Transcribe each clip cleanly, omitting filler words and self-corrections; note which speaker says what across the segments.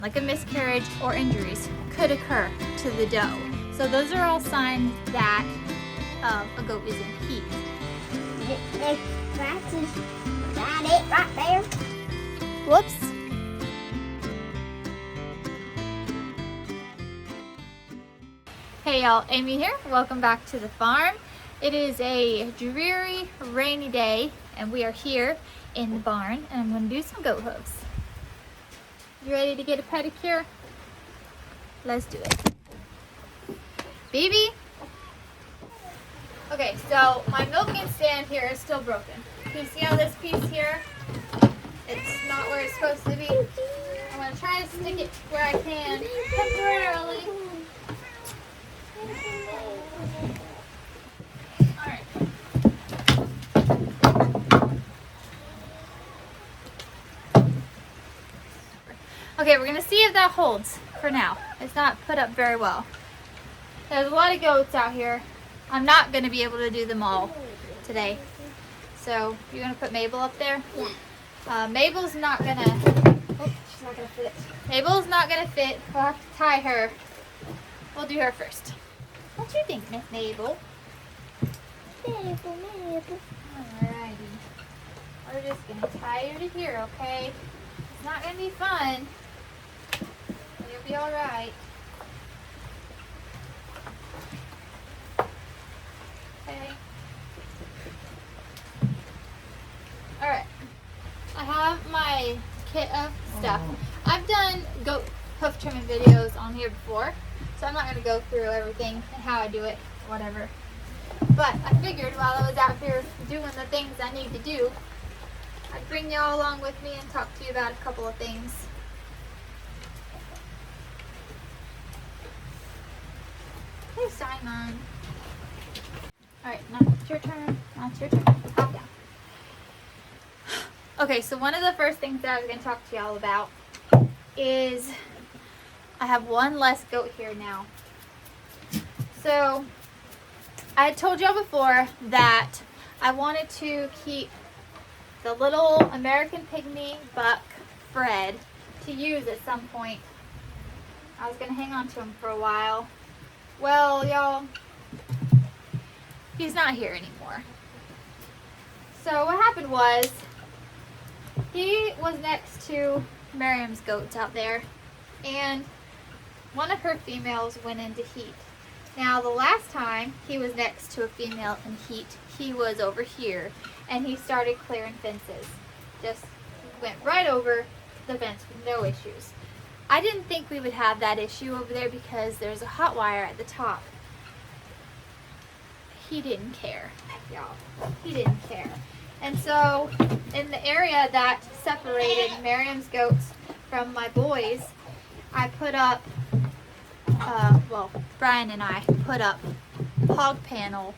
Speaker 1: like a miscarriage or injuries could occur to the doe. So those are all signs that a goat is in heat.
Speaker 2: That it right there.
Speaker 1: Whoops. Hey y'all, Amy here. Welcome back to the farm. It is a dreary, rainy day and we are here in the barn and I'm going to do some goat hooves. You ready to get a pedicure? Let's do it. Baby? Okay, so my milking stand here is still broken. Can you see how this piece here, it's not where it's supposed to be? I'm going to try to stick it where I can temporarily. Alright. Okay, we're going to see if that holds for now. It's not put up very well. There's a lot of goats out here. I'm not going to be able to do them all today. So, you're going to put Mabel up there?
Speaker 2: Yeah.
Speaker 1: Mabel's not going to... Oh, she's not going to fit. Mabel's not going to fit. We'll have to tie her. We'll do her first. What do you think, Miss Mabel?
Speaker 2: Mabel.
Speaker 1: Alrighty. We're just going to tie her to here, okay? It's not going to be fun. But you'll be alright. Okay. Alright. I have my kit of stuff. I've done goat hoof trimming videos on here before, so I'm not going to go through everything and how I do it, whatever. But I figured while I was out here doing the things I need to do, I'd bring y'all along with me and talk to you about a couple of things. Hey, Simon. Alright, now it's your turn. Now it's your turn. Hop down. Okay, so one of the first things that I was going to talk to y'all about is I have one less goat here now. So, I had told y'all before that I wanted to keep the little American Pygmy buck Fred to use at some point. I was going to hang on to him for a while. Well, y'all, he's not here anymore. So what happened was, he was next to Miriam's goats out there, and one of her females went into heat. Now, the last time he was next to a female in heat, he was over here, and he started clearing fences. Just went right over the fence with no issues. I didn't think we would have that issue over there because there's a hot wire at the top. He didn't care, y'all. He didn't care. And so, in the area that separated Miriam's goats from my boys, I put up, well, Brian and I put up a hog panel,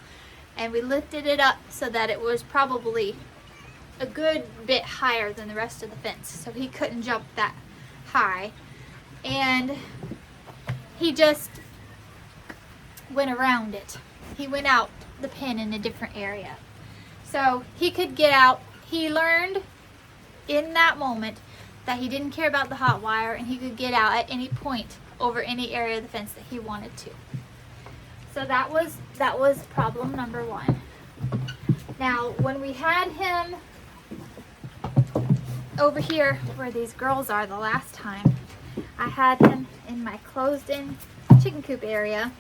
Speaker 1: and we lifted it up so that it was probably a good bit higher than the rest of the fence, so he couldn't jump that high. And he just went around it. He went out the pen in a different area. So he could get out. He learned in that moment that he didn't care about the hot wire and he could get out at any point over any area of the fence that he wanted to. So that was problem number one. Now, when we had him over here where these girls are the last time, I had him in my closed-in chicken coop area.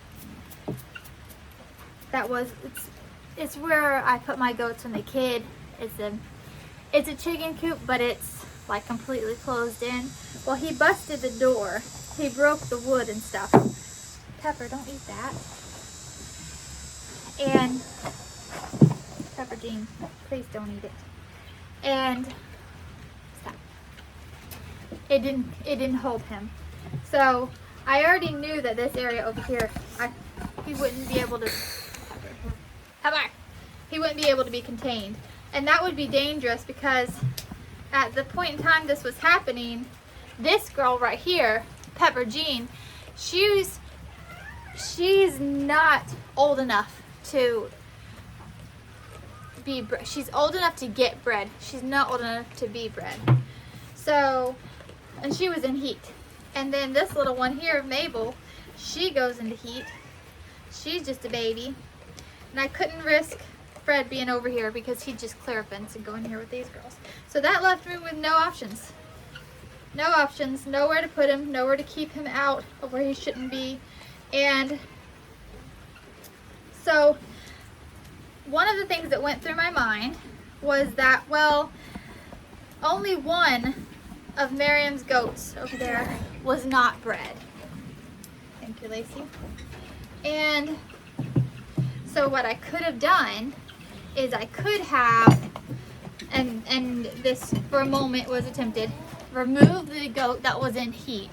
Speaker 1: It's where I put my goats when they kid. It's a chicken coop, but it's like completely closed in. Well, he busted the door. He broke the wood and stuff. Pepper, don't eat that. And Pepper Jean, please don't eat it. And stop. It didn't hold him. So I already knew that this area over here, he wouldn't be able to. He wouldn't be able to be contained, and that would be dangerous because at the point in time this was happening, this girl right here, Pepper Jean, she's not old enough to be bred. She's old enough to get bred. She's not old enough to be bred. So, and she was in heat. And then this little one here, Mabel, she goes into heat. She's just a baby. And I couldn't risk Fred being over here because he'd just clear a fence and go in here with these girls. So that left me with no options. No options, nowhere to put him, nowhere to keep him out of where he shouldn't be. And so one of the things that went through my mind was that, well, only one of Miriam's goats over there was not bred. Thank you, Lacey. And so what I could have done is I could have, and this for a moment was attempted, remove the goat that was in heat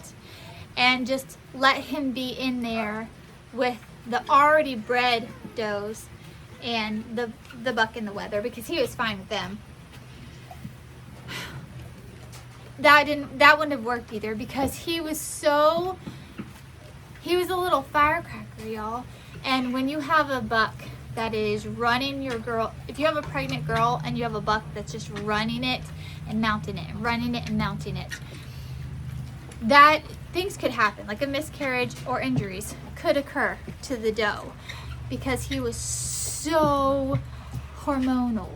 Speaker 1: and just let him be in there with the already bred does and the buck in the weather, because he was fine with them. That wouldn't have worked either, because he was a little firecracker, y'all. And when you have a buck that is running your girl, if you have a pregnant girl and you have a buck that's just running it and mounting it and running it and mounting it, that things could happen, like a miscarriage or injuries could occur to the doe, because he was so hormonal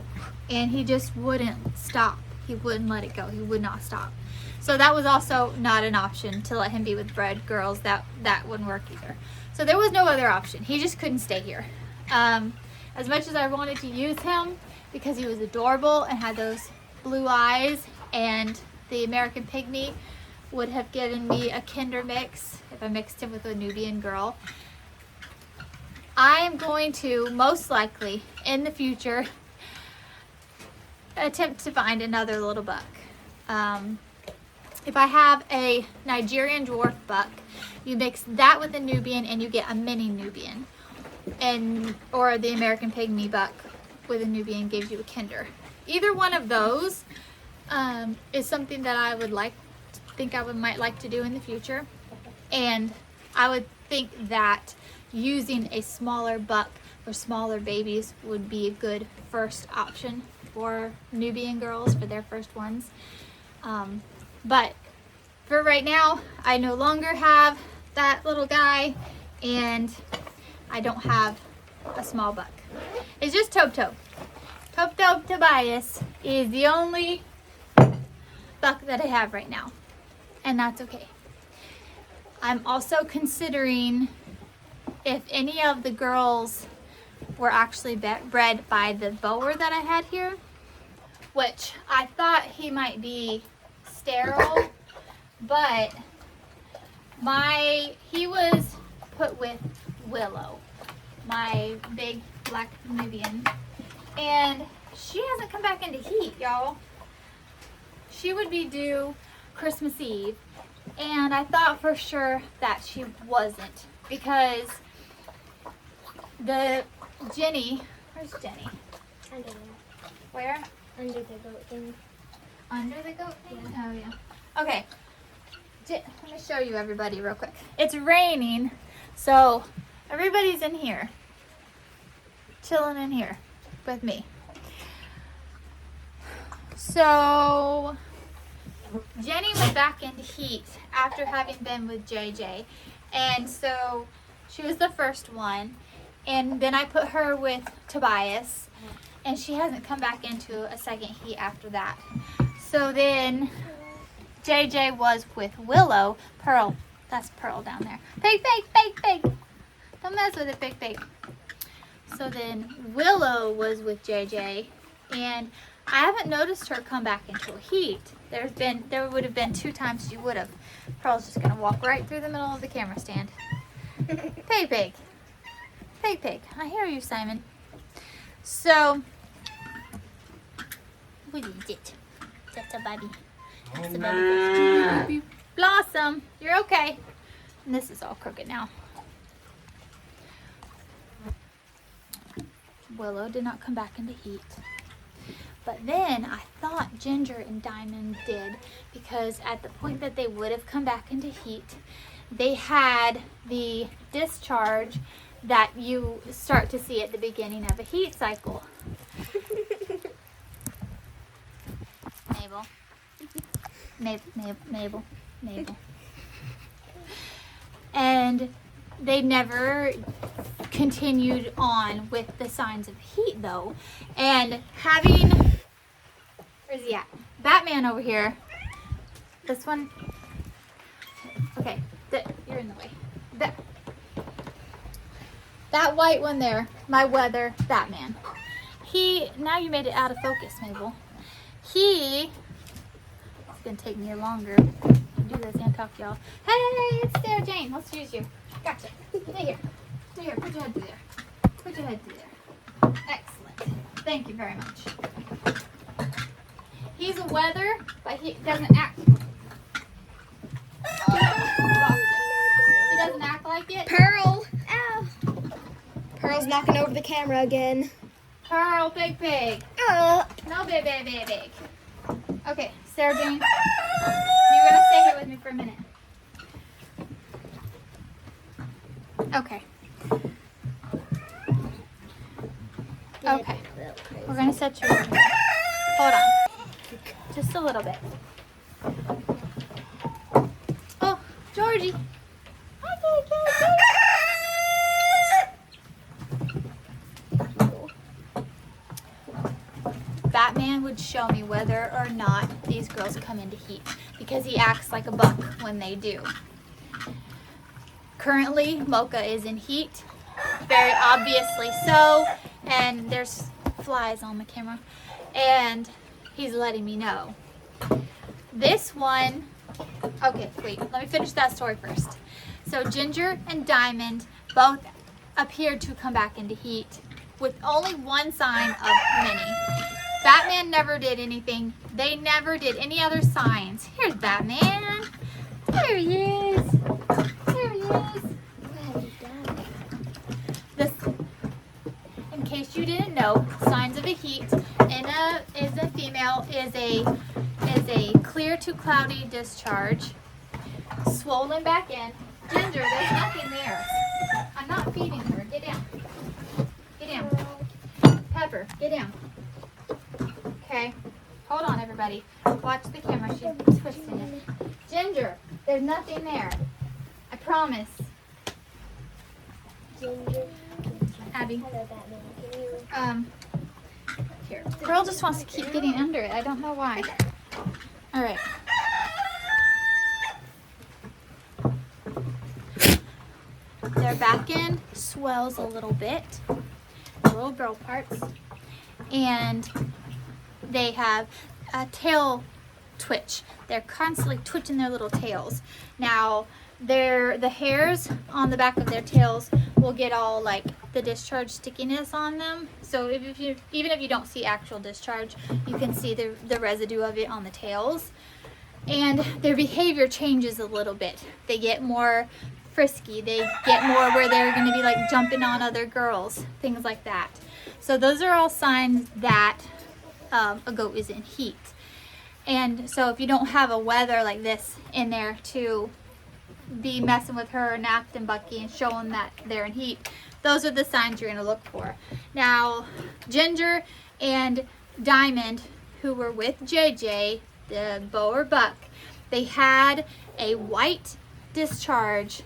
Speaker 1: and he just wouldn't stop. He wouldn't let it go. He would not stop. So that was also not an option, to let him be with bred girls. That wouldn't work either. So there was no other option. He just couldn't stay here. As much as I wanted to use him because he was adorable and had those blue eyes, and the American Pygmy would have given me a kinder mix if I mixed him with a Nubian girl, I am going to most likely in the future attempt to find another little buck. If I have a Nigerian dwarf buck, you mix that with a Nubian and you get a mini Nubian, or the American Pygmy buck with a Nubian gives you a kinder. Either one of those is something that I would might like to do in the future, and I would think that using a smaller buck for smaller babies would be a good first option for Nubian girls for their first ones. But for right now, I no longer have that little guy, and I don't have a small buck. It's just Tope. Tope Tobias is the only buck that I have right now, and that's okay. I'm also considering if any of the girls were actually bred by the bower that I had here, which I thought he might be sterile, but he was put with Willow, my big black Nubian, and she hasn't come back into heat, y'all. She would be due Christmas Eve, and I thought for sure that she wasn't, because where's Jenny?
Speaker 2: Under there.
Speaker 1: Where?
Speaker 2: Under the goat thing.
Speaker 1: Under the goat thing?
Speaker 2: Yeah.
Speaker 1: Oh, yeah. Okay. Let me show you everybody real quick. It's raining, so everybody's in here. Chilling in here with me. So Jenny went back into heat after having been with JJ. And so she was the first one. And then I put her with Tobias. And she hasn't come back into a second heat after that. So then JJ was with Willow. Pearl. That's Pearl down there. Pig. Don't mess with it, Pig. So then Willow was with JJ. And I haven't noticed her come back into a heat. There would have been 2 times she would have. Pearl's just gonna walk right through the middle of the camera stand. Pig. I hear you, Simon. So, what is it? That's a baby. That's a baby. Blossom, you're okay. And this is all crooked now. Willow did not come back into heat. But then I thought Ginger and Diamond did, because at the point that they would have come back into heat, they had the discharge that you start to see at the beginning of a heat cycle. Mabel. And they never continued on with the signs of heat though. And having, where's he at? Batman over here. This one. Okay, you're in the way. That white one there, my weather Batman. Now you made it out of focus, Mabel. It's gonna take me longer to do this and talk, y'all. Hey, it's Sarah Jane. Let's use you. Gotcha. Stay here. Stay here. Put your head through there. Put your head through there. Excellent. Thank you very much. He's a weather, but he doesn't act. Lost it. He doesn't act like it.
Speaker 2: Pearl. Ow. Pearl's knocking over the camera again.
Speaker 1: Pearl, big pig. No, big. Okay, Sarah Jane, you're gonna stay here with me for a minute. Okay. Okay. We're gonna set you over here. Hold on. Just a little bit. Oh, Georgie. Hi, Georgie. Batman would show me whether or not these girls come into heat because he acts like a buck when they do. Currently, Mocha is in heat, very obviously so, and there's flies on the camera, and he's letting me know. This one, okay, wait, let me finish that story first. So Ginger and Diamond both appeared to come back into heat with only one sign of many. Batman never did anything. They never did any other signs. Here's Batman. There he is. There he is. This, in case you didn't know, signs of a heat in a female is a clear to cloudy discharge, swollen back in. Ginger, there's nothing there. I'm not feeding her. Get down. Get down. Pepper, get down. Okay, hold on everybody. Watch the camera, she's twisting it. Ginger, there's nothing there. I promise.
Speaker 2: Ginger.
Speaker 1: Abby.
Speaker 2: Hello, Batman. Can you...
Speaker 1: Here. Girl just wants to keep getting under it. I don't know why. Alright. Their back end swells a little bit. The little girl parts. And they have a tail twitch. They're constantly twitching their little tails. Now, the hairs on the back of their tails will get all like the discharge stickiness on them. So even if you don't see actual discharge, you can see the residue of it on the tails. And their behavior changes a little bit. They get more frisky. They get more where they're going to be like jumping on other girls, things like that. So those are all signs that a goat is in heat. And so if you don't have a weather like this in there to be messing with her and acting bucky and showing that they're in heat, those are the signs you're going to look for. Now, Ginger and Diamond, who were with JJ, the boa or buck, they had a white discharge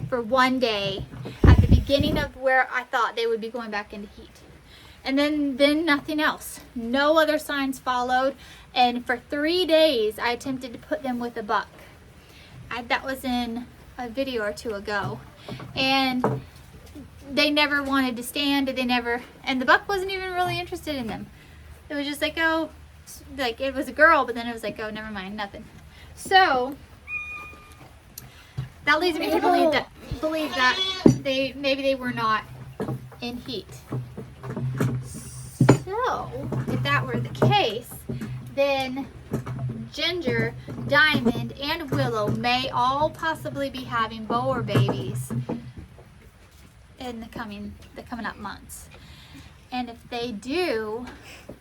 Speaker 1: for one day at the beginning of where I thought they would be going back into heat. And then nothing else. No other signs followed. And for 3 days, I attempted to put them with a buck. That was in a video or two ago. And they never wanted to stand. And the buck wasn't even really interested in them. It was just like, oh, like it was a girl, but then it was like, oh, never mind, nothing. So that leads me to believe that maybe they were not in heat. So, if that were the case, then Ginger, Diamond, and Willow may all possibly be having boa babies in the coming up months. And if they do,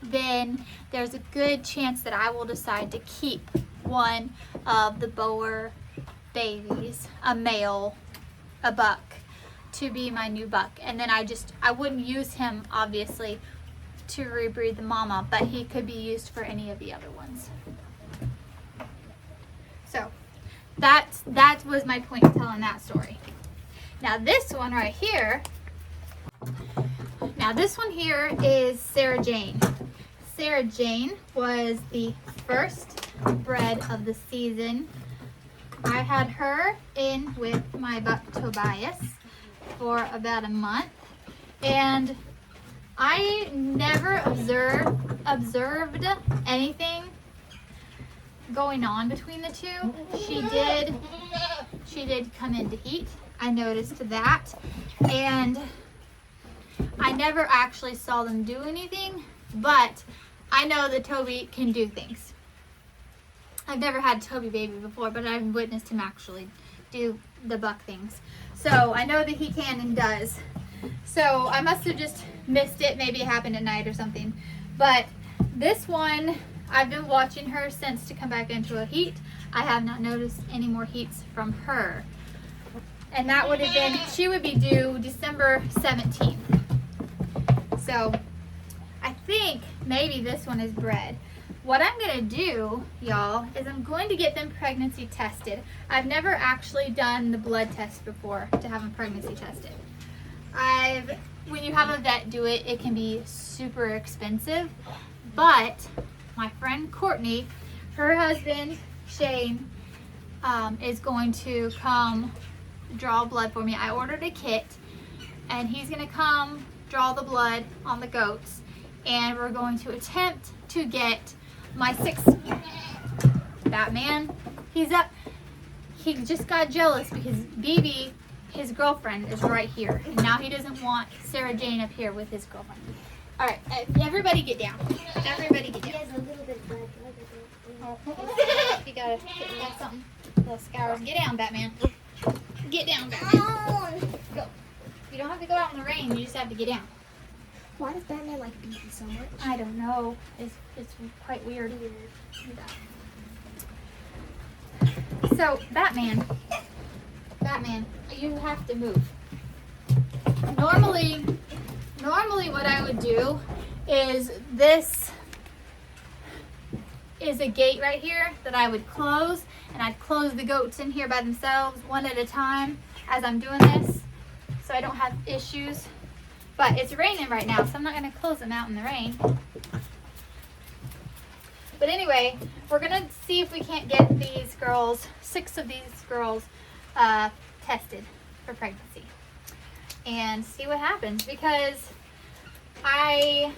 Speaker 1: then there's a good chance that I will decide to keep one of the boa babies, a male, a buck, to be my new buck. And then I wouldn't use him, obviously, to rebreed the mama, but he could be used for any of the other ones. So that was my point in telling that story. Now this one right here, is Sarah Jane. Sarah Jane was the first bred of the season. I had her in with my buck Tobias for about a month, and I never observed anything going on between the two. She did come into heat. I noticed that, and I never actually saw them do anything, but I know that Toby can do things. I've never had Toby baby before, but I've witnessed him actually do the buck things. So I know that he can and does. So I must have just missed it. Maybe it happened at night or something. But this one, I've been watching her since to come back into a heat. I have not noticed any more heats from her. And that would have been, she would be due December 17th. So I think maybe this one is bred. What I'm going to do, y'all, is I'm going to get them pregnancy tested. I've never actually done the blood test before to have them pregnancy tested. When you have a vet do it, it can be super expensive. But my friend Courtney, her husband Shane, is going to come draw blood for me. I ordered a kit, and he's going to come draw the blood on the goats, and we're going to attempt to get my 6th Batman. He's up. He just got jealous because BB, his girlfriend, is right here, and now he doesn't want Sarah Jane up here with his girlfriend. All right, everybody get down. Everybody get down.
Speaker 2: He has a little bit of blood.
Speaker 1: You got something. Little scours. Get down, Batman. Get down, Batman. Go. You don't have to go out in the rain. You just have to get down.
Speaker 2: Why does Batman like BB so much?
Speaker 1: I don't know. It's quite weird. So, Batman, you have to move. Normally what I would do is this is a gate right here that I would close, and I'd close the goats in here by themselves one at a time as I'm doing this, so I don't have issues. But it's raining right now, so I'm not going to close them out in the rain. But anyway, we're going to see if we can't get these girls, 6 of these girls, tested for pregnancy. And see what happens, because I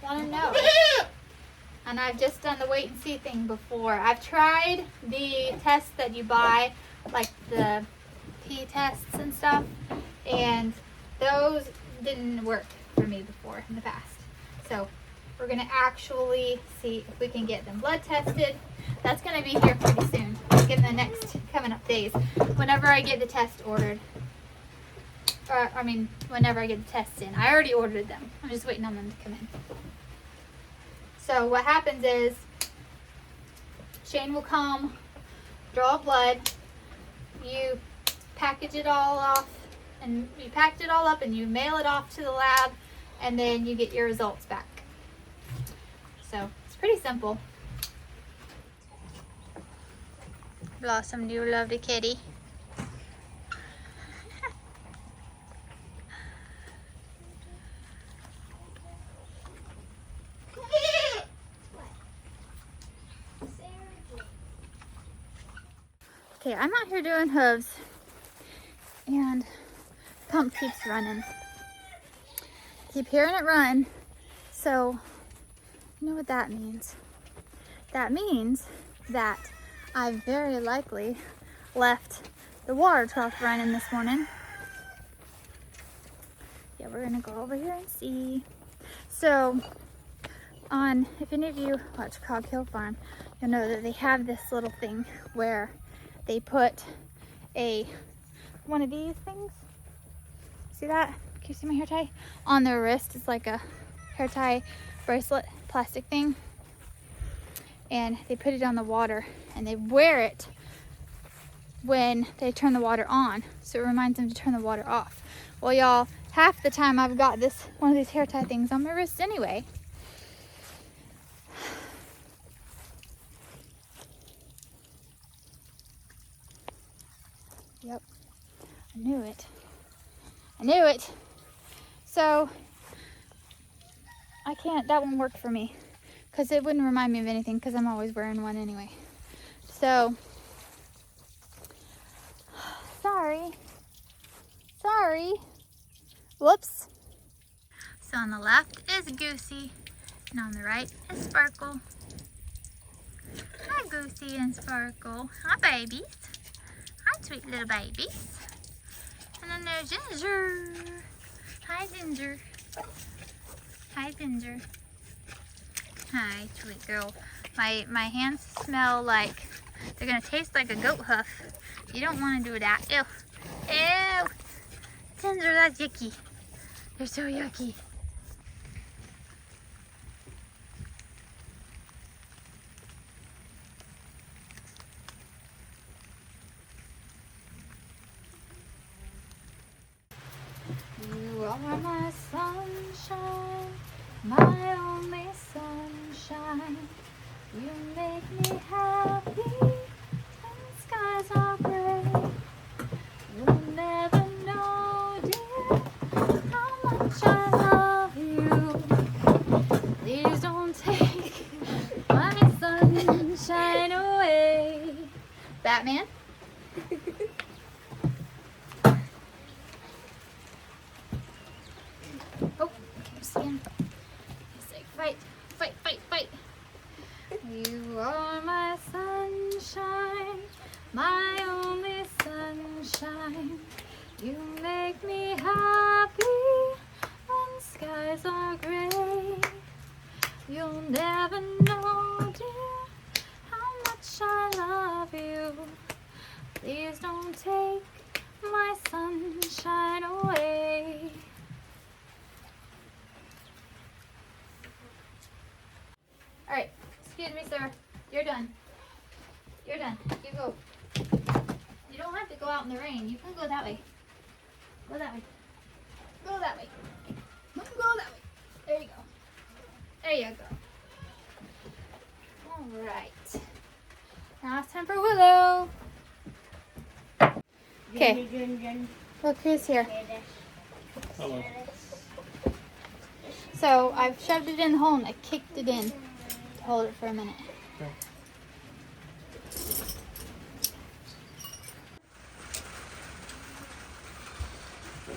Speaker 1: want to know. And I've just done the wait and see thing before. I've tried the tests that you buy, like the pee tests and stuff, and those didn't work for me before in the past. So we're going to actually see if we can get them blood tested. That's going to be here pretty soon, like in the next coming up days, whenever I get the test ordered. Whenever I get the tests in. I already ordered them. I'm just waiting on them to come in. So what happens is Shane will come, draw blood, you package it all off, and you packed it all up and you mail it off to the lab, and then you get your results back. So it's pretty simple. Blossom, do you love the kitty? Okay, I'm out here doing hooves, and the pump keeps running. Keep hearing it run, so you know what that means. That means that I very likely left the water trough running this morning. Yeah, we're gonna go over here and see. So, if any of you watch Cog Hill Farm, you'll know that they have this little thing where they put one of these things. See that? Can you see my hair tie? On their wrist. It's like a hair tie bracelet, plastic thing. And they put it on the water, and they wear it when they turn the water on. So it reminds them to turn the water off. Well, y'all, half the time I've got one of these hair tie things on my wrist anyway. Yep. I knew it. I knew it. So I can't, that one worked for me because it wouldn't remind me of anything because I'm always wearing one anyway. So, sorry. Whoops. So on the left is Goosey and on the right is Sparkle. Hi Goosey and Sparkle. Hi babies. Hi sweet little babies. And then there's Ginger. Hi Ginger. Hi Ginger. Hi sweet girl. My hands smell like they're gonna taste like a goat hoof. You don't want to do that. Ew. Ew. Ginger, that's yucky. They're so yucky. You are my sunshine, my only sunshine. You make me happy when skies are gray. You'll never know, dear, how much I love you. Please don't take my sunshine away. Batman? Oh, skin. He's like, fight, fight, fight, fight. You are my sunshine, my only sunshine. You make me happy when skies are gray. You'll never know, dear, how much I love you. Please don't take my sunshine away. All right, excuse me, sir. You're done. You're done. You go. You don't have to go out in the rain. You can go that way. Go that way. Go that way. Go that way. There you go. There you go. All right. Now it's time for Willow. Okay. Look who's here.
Speaker 3: Hello.
Speaker 1: So I've shoved it in the hole and I kicked it in to hold it for a minute.
Speaker 3: Okay.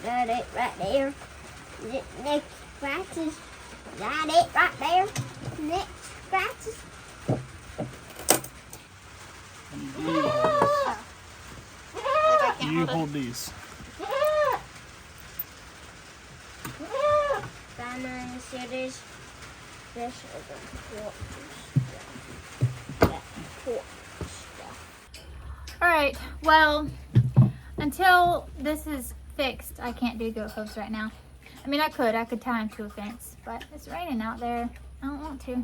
Speaker 2: Got it right there. Next scratches. Got it right there. Next scratches.
Speaker 3: You hold these.
Speaker 2: Banana cities. This is a
Speaker 1: All right. Well, until this is fixed, I can't do goat hooves right now. I mean, I could tie them to a fence, but it's raining out there. I don't want to.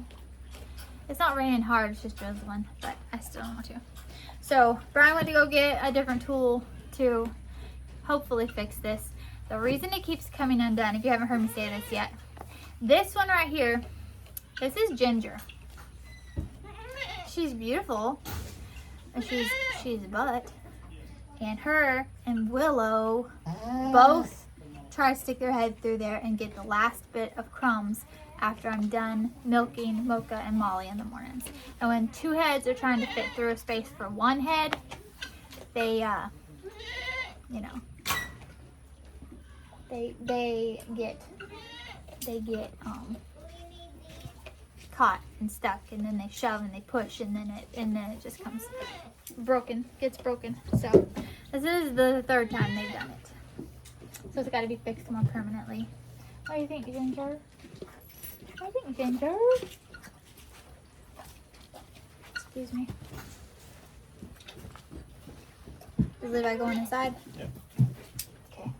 Speaker 1: It's not raining hard, it's just drizzling, but I still don't want to. So Brian went to go get a different tool to hopefully fix this. The reason it keeps coming undone, if you haven't heard me say this yet, this one right here, this is Ginger. She's beautiful, and she's a butt. And her and Willow both try to stick their head through there and get the last bit of crumbs after I'm done milking Mocha and Molly in the mornings. And when two heads are trying to fit through a space for one head, they, they get caught and stuck, and then they shove and they push, and then it just comes gets broken. So this is the third time they've done it. So it's got to be fixed more permanently. What do you think, Ginger? What do you think, Ginger? Excuse me. Does Levi go inside?
Speaker 3: Yep.
Speaker 1: Okay.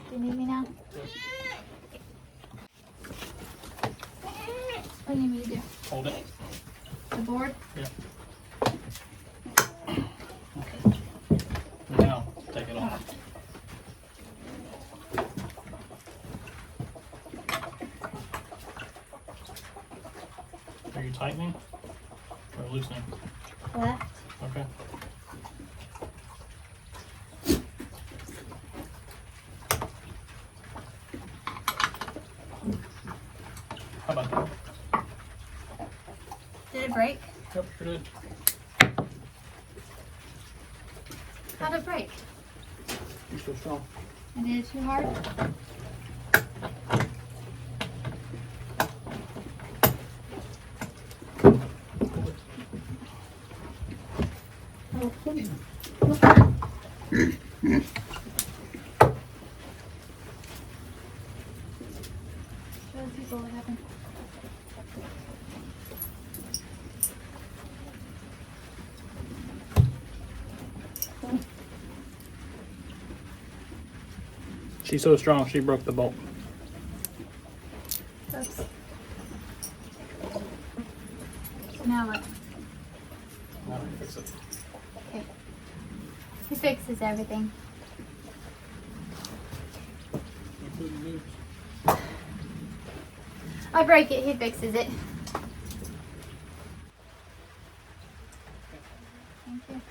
Speaker 1: Do you need me now? What do you need me to do?
Speaker 3: Hold it.
Speaker 1: The board?
Speaker 3: Yeah. Okay. Now, take it off. Are you tightening or loosening?
Speaker 1: Left.
Speaker 3: Okay.
Speaker 1: it break?
Speaker 3: Yep, it did.
Speaker 1: How'd it break?
Speaker 3: You're so strong.
Speaker 1: I did it too hard? Show people what happened.
Speaker 3: She's so strong, she broke the bolt.
Speaker 1: Oops. Now what?
Speaker 3: Now I can fix it.
Speaker 1: Okay. He fixes everything.
Speaker 3: Including hooves.
Speaker 1: I break it, he fixes it. Thank you.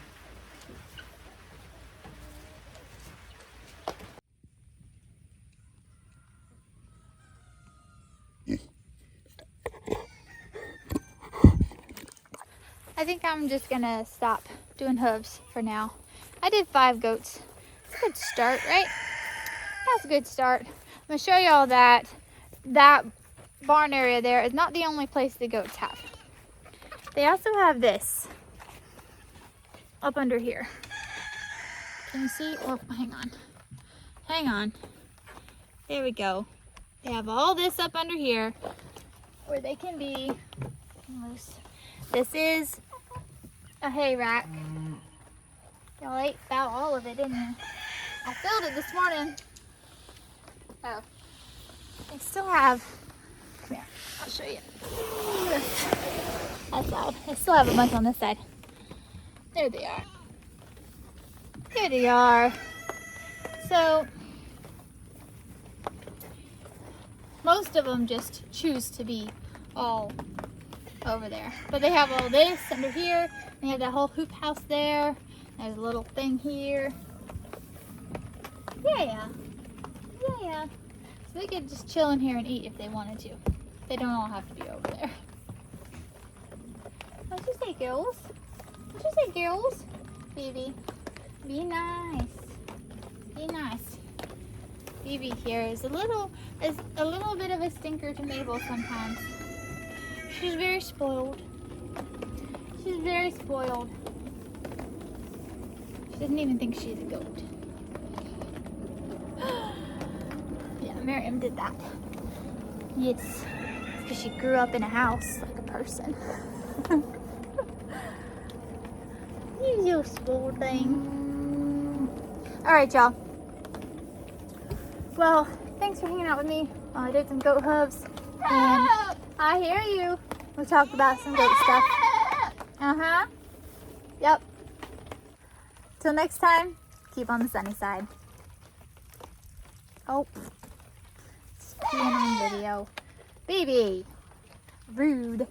Speaker 1: I think I'm just gonna stop doing hooves for now. I did 5 goats. It's a good start, right? That's a good start. I'm gonna show y'all that barn area there is not the only place the goats have. They also have this up under here. Can you see? Oh, hang on. Hang on. There we go. They have all this up under here where they can be loose. This is a hay rack. Y'all ate about all of it, didn't you? I filled it this morning. Oh. They still have, come here, I'll show you. That's loud. They still have a bunch on this side. There they are. There they are. So, most of them just choose to be all over there. But they have all this under here. They have that whole hoop house there. There's a little thing here. Yeah. Yeah. So they could just chill in here and eat if they wanted to. They don't all have to be over there. What'd you say, girls? What'd you say, girls? Phoebe, be nice. Be nice. Phoebe here is a little bit of a stinker to Mabel sometimes. She's very spoiled. She's very spoiled. She doesn't even think she's a goat. Yeah, Miriam did that. It's because she grew up in a house like a person. You little spoiled thing. All right, y'all. Well, thanks for hanging out with me while I did some goat hooves. And I hear you. We talked about some goat stuff. Uh-huh. Yep. Till next time, keep on the sunny side. Oh. It's being on video. Baby. Rude.